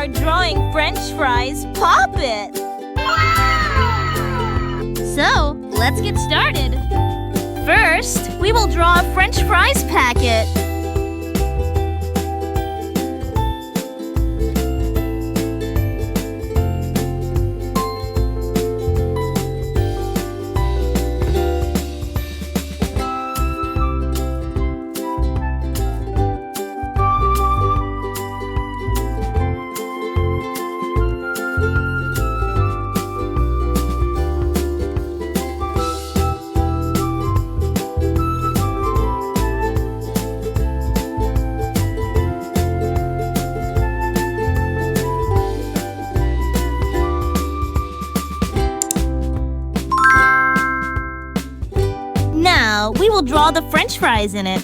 start drawing French fries. Pop it! So, let's get started. First, we will draw a French fries packet. Now, we will draw the French fries in it.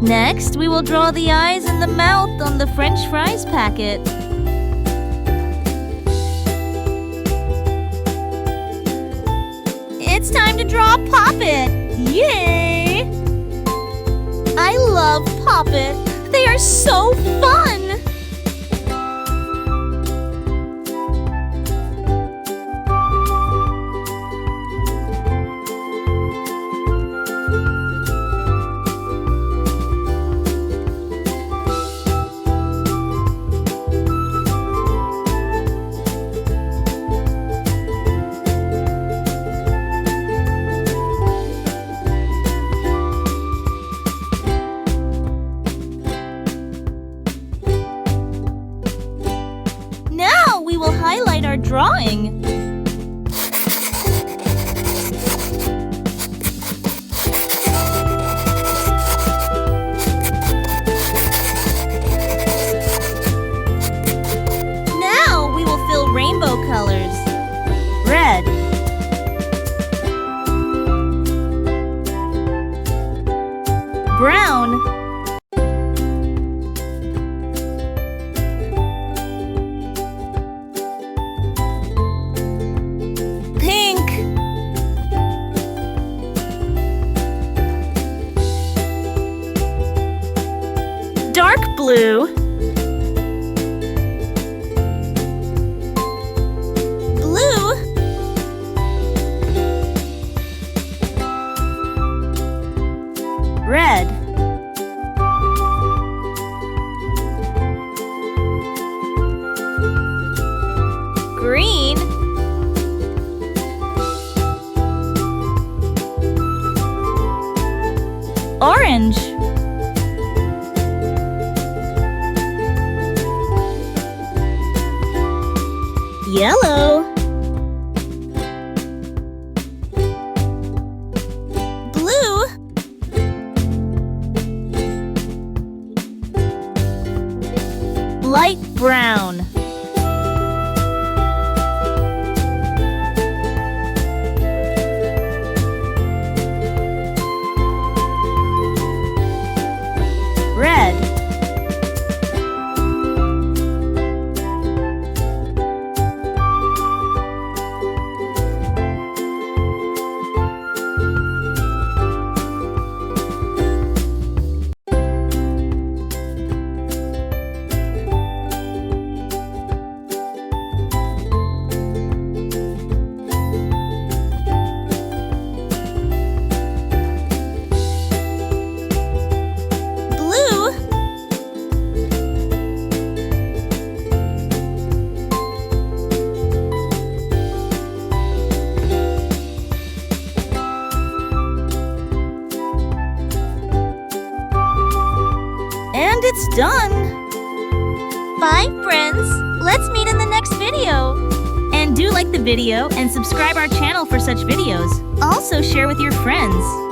Next, we will draw the eyes and the mouth on the French fries packet. It's time to draw Pop It! Yay! I love Pop It. They are so fun! We will highlight our drawing. Now we will fill rainbow colors. Red, brown, dark blue, blue, red, green, orange, yellow, blue, light brown, red, And it's done! Bye, friends! Let's meet in the next video! And do like the video and subscribe our channel for such videos. Also share with your friends.